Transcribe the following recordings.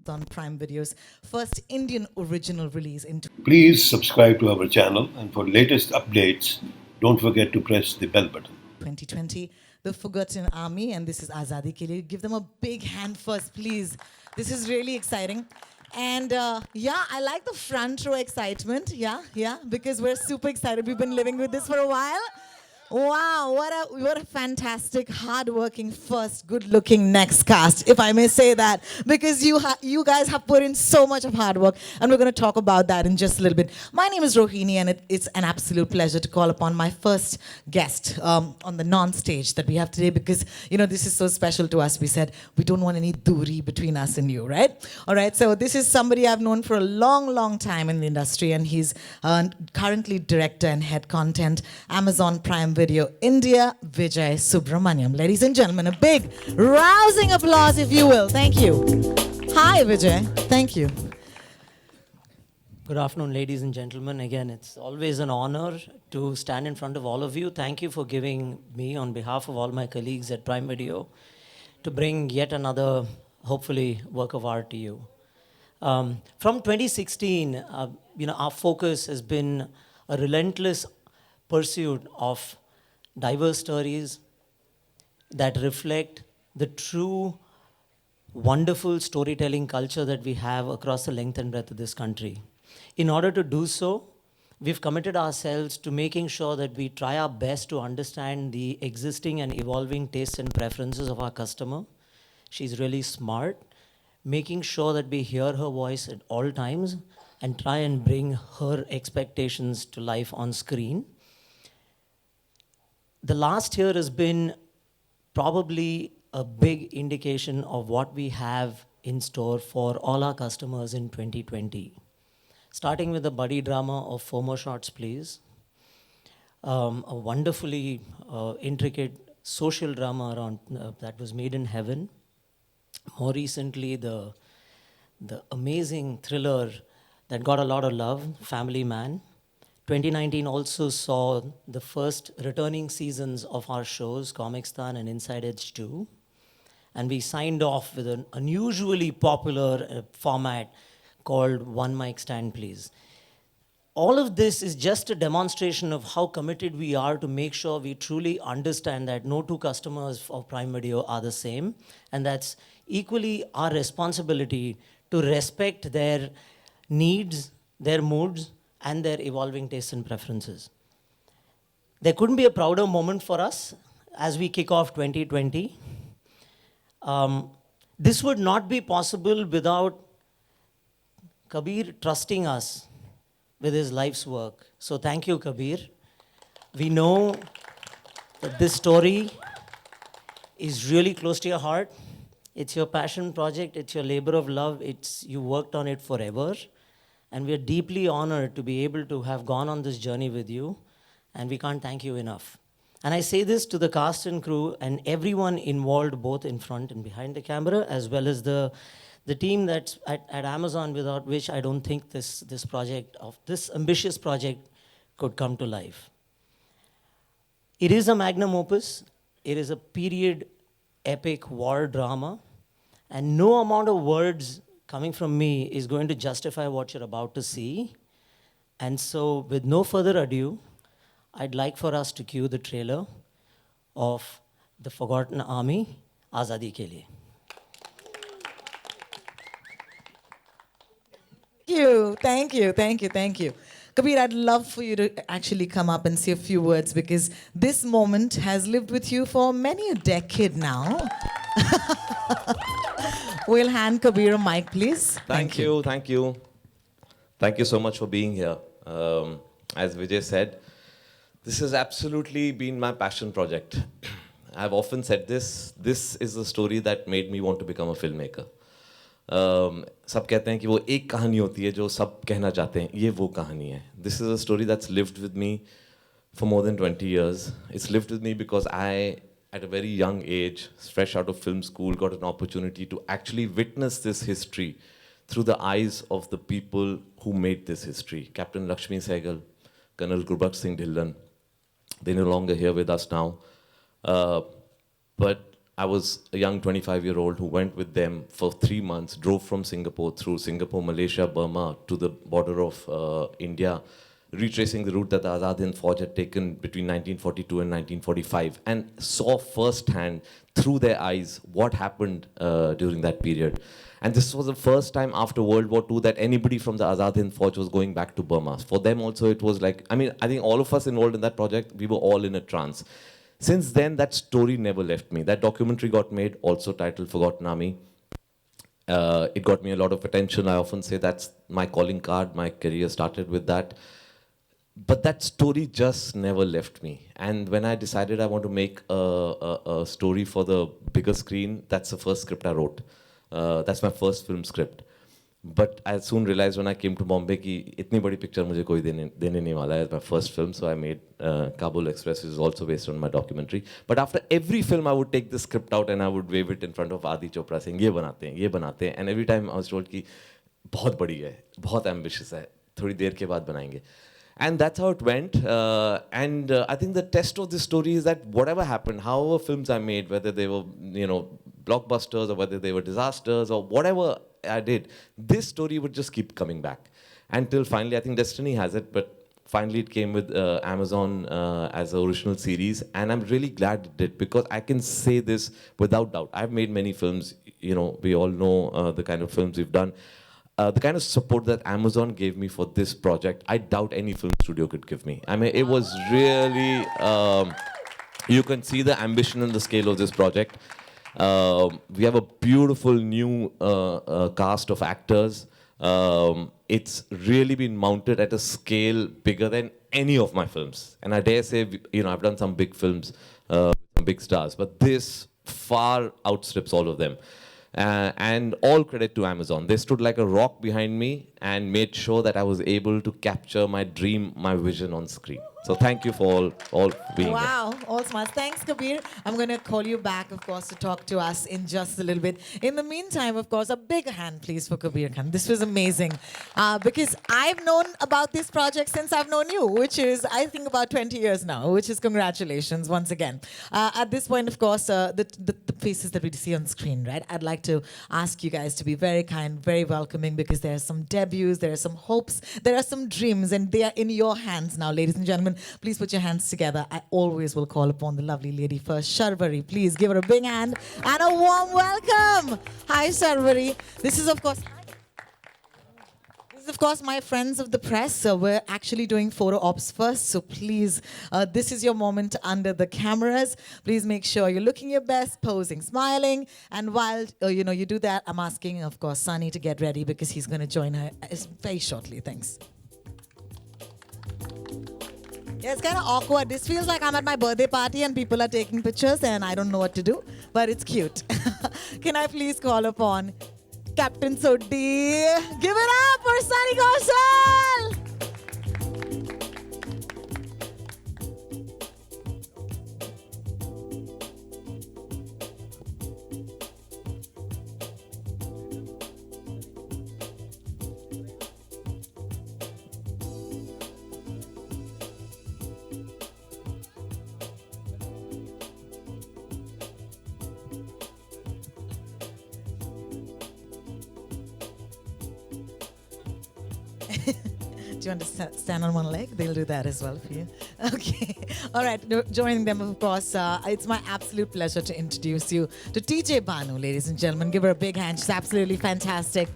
on Prime Video's first Indian original release in Please subscribe to our channel, and for latest updates, don't forget to press the bell button. 2020, The Forgotten Army, and this is Azadi Ke Liye. Give them a big hand first, please. This is really exciting. And yeah, I like the front row excitement. Yeah, because we're super excited. We've been living with this for a while. Wow, what a fantastic, hardworking, first, good-looking next cast, if I may say that, because you guys have put in so much of hard work, and we're going to talk about that in just a little bit. My name is Rohini, and it's an absolute pleasure to call upon my first guest on the non-stage that we have today, because this is so special to us. We said we don't want any duri between us and you, right? All right. So this is somebody I've known for a long, long time in the industry, and he's currently director and head content, Amazon Prime Video India, Vijay Subramaniam. Ladies and gentlemen, a big rousing applause, if you will. Thank you. Hi, Vijay. Thank you. Good afternoon, ladies and gentlemen. Again, it's always an honor to stand in front of all of you. Thank you for giving me, on behalf of all my colleagues at Prime Video, to bring yet another, hopefully, work of art to you. From 2016, our focus has been a relentless pursuit of diverse stories that reflect the true, wonderful storytelling culture that we have across the length and breadth of this country. In order to do so, we've committed ourselves to making sure that we try our best to understand the existing and evolving tastes and preferences of our customer. She's really smart, making sure that we hear her voice at all times and try and bring her expectations to life on screen. The last year has been probably a big indication of what we have in store for all our customers in 2020. Starting with the buddy drama of Four More Shots, Please. A wonderfully intricate social drama around that was made in heaven. More recently, the amazing thriller that got a lot of love, Family Man. 2019 also saw the first returning seasons of our shows, Comicstan and Inside Edge 2. And we signed off with an unusually popular format called One Mic Stand, Please. All of this is just a demonstration of how committed we are to make sure we truly understand that no two customers of Prime Video are the same. And that's equally our responsibility to respect their needs, their moods, and their evolving tastes and preferences. There couldn't be a prouder moment for us as we kick off 2020. This would not be possible without Kabir trusting us with his life's work. So thank you, Kabir. We know that this story is really close to your heart. It's your passion project, it's your labor of love, you worked on it forever. And we are deeply honored to be able to have gone on this journey with you, and we can't thank you enough. And I say this to the cast and crew and everyone involved, both in front and behind the camera, as well as the team that's at Amazon, without which I don't think this ambitious project could come to life. It is a magnum opus. It is a period epic war drama, and no amount of words coming from me is going to justify what you're about to see. And so, with no further ado, I'd like for us to cue the trailer of The Forgotten Army, Azadi Ke Liye. Thank you. Kabir, I'd love for you to actually come up and say a few words, because this moment has lived with you for many a decade now. We'll hand Kabir a mic, please. Thank you. Thank you so much for being here. As Vijay said, this has absolutely been my passion project. I've often said this is the story that made me want to become a filmmaker. सब कहते हैं कि वो एक कहानी होती है जो सब कहना चाहते हैं, ये वो कहानी है. This is a story that's lived with me for more than 20 years. It's lived with me because I, at a very young age, fresh out of film school, got an opportunity to actually witness this history through the eyes of the people who made this history. Captain Lakshmi Sehgal, Colonel Gurbakh Singh Dhillon, they're no longer here with us now. But I was a young 25-year-old who went with them for 3 months, drove from Singapore through Singapore, Malaysia, Burma to the border of India, retracing the route that the Azad Hind Fauj had taken between 1942 and 1945, and saw firsthand through their eyes what happened during that period. And this was the first time after World War II that anybody from the Azad Hind Fauj was going back to Burma. For them also it was like, I mean, I think all of us involved in that project, we were all in a trance. Since then, that story never left me. That documentary got made, also titled Forgotten Army. It got me a lot of attention. I often say that's my calling card. My career started with that. But that story just never left me. And when I decided I want to make a story for the bigger screen, that's the first script I wrote. That's my first film script. But I soon realized when I came to Bombay कि इतनी बड़ी picture मुझे कोई देने नहीं वाला है. My first film, so I made Kabul Express, which is also based on my documentary. But after every film, I would take the script out and I would wave it in front of Adi Chopra saying ये बनाते हैं. And every time I was told कि बहुत बड़ी है, बहुत ambitious है, थोड़ी देर के बाद बनाएंगे. And that's how it went. I think the test of this story is that whatever happened, however films I made, whether they were, blockbusters or whether they were disasters or whatever I did, this story would just keep coming back. Until finally, I think destiny has it, but finally it came with Amazon as an original series. And I'm really glad it did, because I can say this without doubt. I've made many films, we all know the kind of films we've done. The kind of support that Amazon gave me for this project, I doubt any film studio could give me. I mean, it was really, you can see the ambition and the scale of this project. We have a beautiful new cast of actors. It's really been mounted at a scale bigger than any of my films. And I dare say, I've done some big films with some big stars, but this far outstrips all of them. And all credit to Amazon. They stood like a rock behind me and made sure that I was able to capture my dream, my vision on screen. So thank you for all being here. Wow, all smart. Thanks, Kabir. I'm going to call you back, of course, to talk to us in just a little bit. In the meantime, of course, a big hand, please, for Kabir Khan. This was amazing. Because I've known about this project since I've known you, which is, I think, about 20 years now, which is congratulations once again. At this point, of course, the faces that we see on screen, right? I'd like to ask you guys to be very kind, very welcoming, because there are some debuts, there are some hopes, there are some dreams, and they are in your hands now, ladies and gentlemen. Please put your hands together. I always will call upon the lovely lady first. Sharvari, please give her a big hand and a warm welcome. Hi, Sharvari. This is, of course, my friends of the press. So we're actually doing photo ops first. So please, this is your moment under the cameras. Please make sure you're looking your best, posing, smiling. And while you do that, I'm asking, of course, Sunny to get ready, because he's going to join her very shortly. Thanks. Yeah, it's kind of awkward. This feels like I'm at my birthday party and people are taking pictures and I don't know what to do, but it's cute. Can I please call upon Captain Sodhi? Give it up for Sunny Kaushal! Do you want to stand on one leg? They'll do that as well for you. Okay. All right. Joining them, of course, it's my absolute pleasure to introduce you to TJ Banu, ladies and gentlemen. Give her a big hand. She's absolutely fantastic.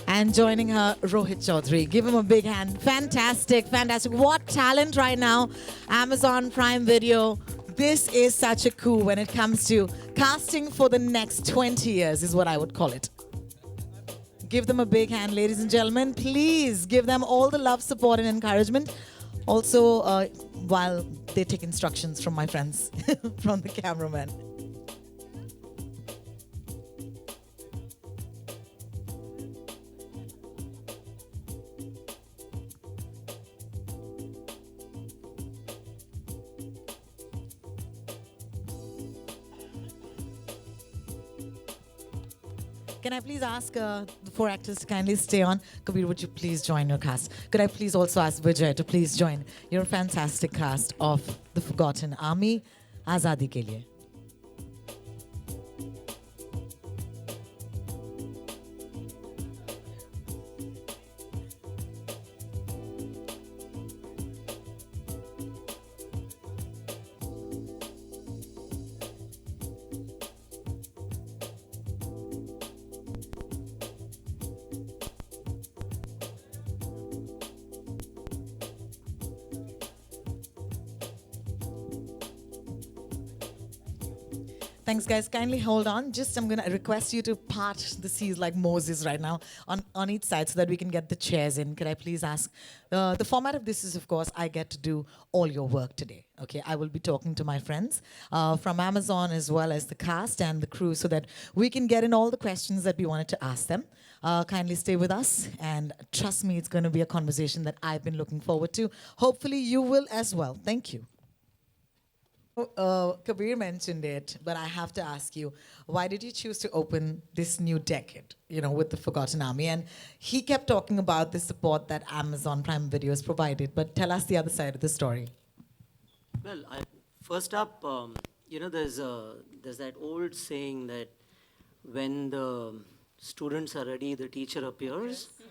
And joining her, Rohit Chaudhary. Give him a big hand. Fantastic, fantastic. What talent right now. Amazon Prime Video. This is such a coup when it comes to casting for the next 20 years, is what I would call it. Give them a big hand, ladies and gentlemen. Please give them all the love, support, and encouragement. Also, while they take instructions from my friends, from the cameraman. Can I please ask the four actors to kindly stay on? Kabir, would you please join your cast? Could I please also ask Vijay to please join your fantastic cast of The Forgotten Army, Azadi Ke Liye? Thanks, guys. Kindly hold on. I'm going to request you to part the seas like Moses right now on each side so that we can get the chairs in. Could I please ask? The format of this is, of course, I get to do all your work today. Okay, I will be talking to my friends from Amazon as well as the cast and the crew so that we can get in all the questions that we wanted to ask them. Kindly stay with us, and trust me, it's going to be a conversation that I've been looking forward to. Hopefully, you will as well. Thank you. Kabir mentioned it, but I have to ask you, why did you choose to open this new decade, with the Forgotten Army? And he kept talking about the support that Amazon Prime Video has provided, but tell us the other side of the story. Well, first up, there's that old saying that when the students are ready, the teacher appears. Yes.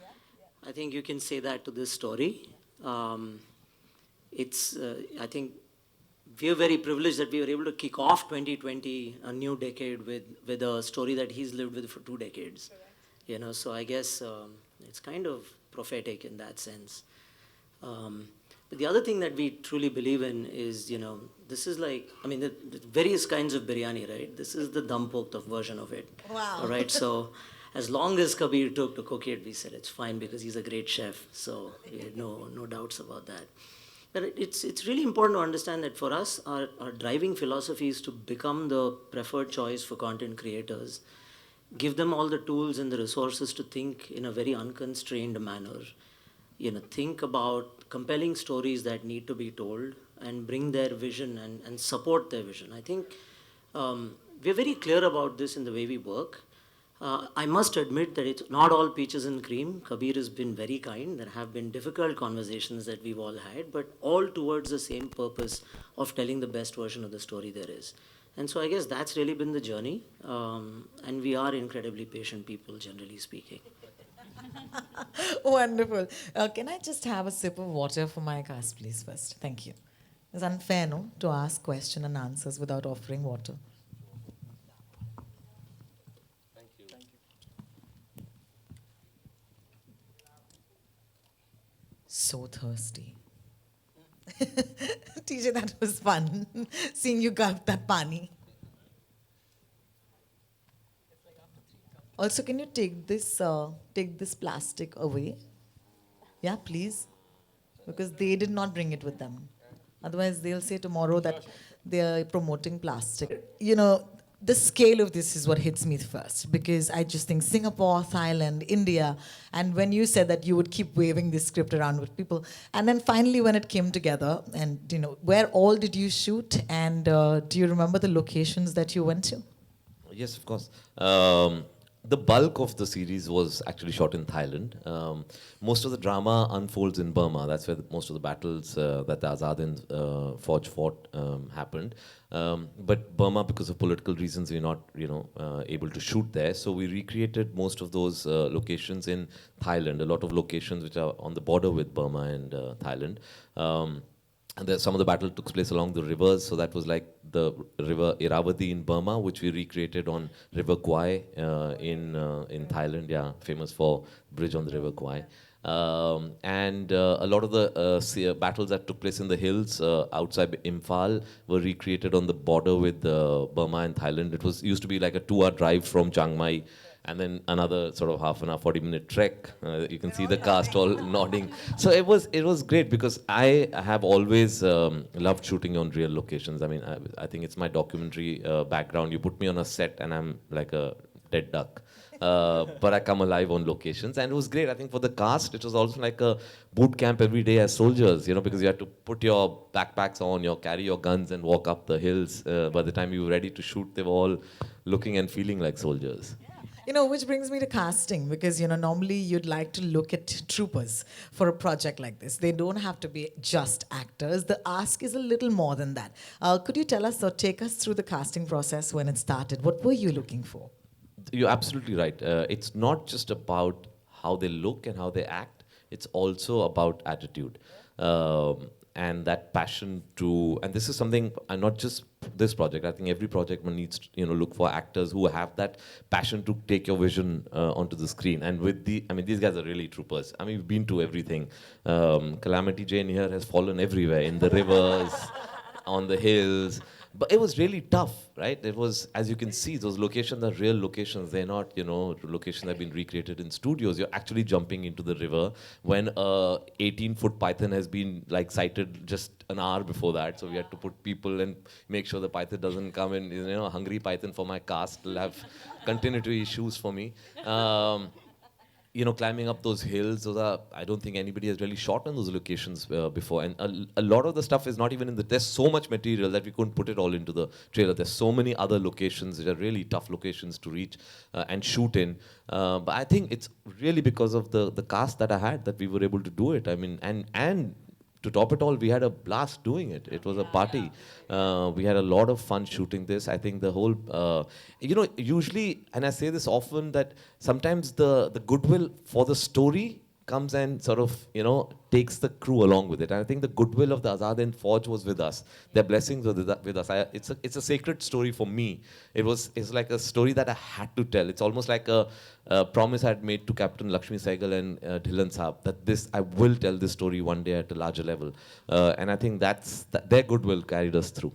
I think you can say that to this story. I think we are very privileged that we were able to kick off 2020, a new decade, with a story that he's lived with for 2 decades. Correct. So I guess it's kind of prophetic in that sense. But the other thing that we truly believe in is, this is like, the various kinds of biryani, right? This is the dum-poked version of it. Wow. All right, so as long as Kabir took to cook it, we said it's fine because he's a great chef. So we had no doubts about that. But it's really important to understand that for us, our driving philosophy is to become the preferred choice for content creators, give them all the tools and the resources to think in a very unconstrained manner, think about compelling stories that need to be told and bring their vision and support their vision. I think we're very clear about this in the way we work. I must admit that it's not all peaches and cream. Kabir has been very kind. There have been difficult conversations that we've all had, but all towards the same purpose of telling the best version of the story there is. And so I guess that's really been the journey. And we are incredibly patient people, generally speaking. Wonderful. Can I just have a sip of water for my cast, please, first? Thank you. It's unfair, no, to ask question and answers without offering water. So thirsty. TJ, that was fun. Seeing you gulp that pani. Also, can you take this plastic away? Yeah, please. Because they did not bring it with them. Otherwise, they'll say tomorrow that they're promoting plastic. The scale of this is what hits me first, because I just think Singapore, Thailand, India, and when you said that you would keep waving this script around with people, and then finally when it came together, and where all did you shoot, and do you remember the locations that you went to? Yes, of course. The bulk of the series was actually shot in Thailand. Most of the drama unfolds in Burma. That's where most of the battles that the Azad and Fauj fought happened. But Burma, because of political reasons, we're not, able to shoot there. So we recreated most of those locations in Thailand. A lot of locations which are on the border with Burma and Thailand. And some of the battle took place along the rivers, so that was like the river Irrawaddy in Burma, which we recreated on River Kwai in Thailand, famous for bridge on the River Kwai. And a lot of the battles that took place in the hills outside Imphal were recreated on the border with Burma and Thailand. It used to be like a 2-hour drive from Chiang Mai, and then another sort of half an hour, 40-minute trek. You can see the cast all nodding. So it was great because I have always loved shooting on real locations. I think it's my documentary background. You put me on a set and I'm like a dead duck. But I come alive on locations, and it was great. I think for the cast, it was also like a boot camp every day as soldiers, because you had to put your backpacks on, carry your guns and walk up the hills. By the time you were ready to shoot, they were all looking and feeling like soldiers. Which brings me to casting, because, normally you'd like to look at troopers for a project like this. They don't have to be just actors. The ask is a little more than that. Could you tell us or take us through the casting process when it started? What were you looking for? You're absolutely right. It's not just about how they look and how they act. It's also about attitude. And that passion to, and this is something, and not just this project, I think every project one needs to, look for actors who have that passion to take your vision onto the screen. And with these guys are really troopers. We've been to everything. Calamity Jane here has fallen everywhere, in the rivers, on the hills. But it was really tough, right? It was, as you can see, those locations are real locations. They're not, locations that have been recreated in studios. You're actually jumping into the river when a 18-foot python has been like sighted just an hour before that. So we had to put people and make sure the python doesn't come in. A hungry python for my cast will have continuity issues for me. Climbing up those hills, I don't think anybody has really shot on those locations before. And a lot of the stuff is not even there's so much material that we couldn't put it all into the trailer. There's so many other locations that are really tough locations to reach and shoot in. But I think it's really because of the cast that I had that we were able to do it. I mean, and to top it all, we had a blast doing it. It was a party. We had a lot of fun shooting this. I think the whole, usually, and I say this often, that sometimes the goodwill for the story comes and sort of, takes the crew along with it. And I think the goodwill of the Azad and Forge was with us. Their blessings were with us. It's a sacred story for me. It's like a story that I had to tell. It's almost like a promise I had made to Captain Lakshmi Saigal and Dhillon Saab, that I will tell this story one day at a larger level. And I think their goodwill carried us through.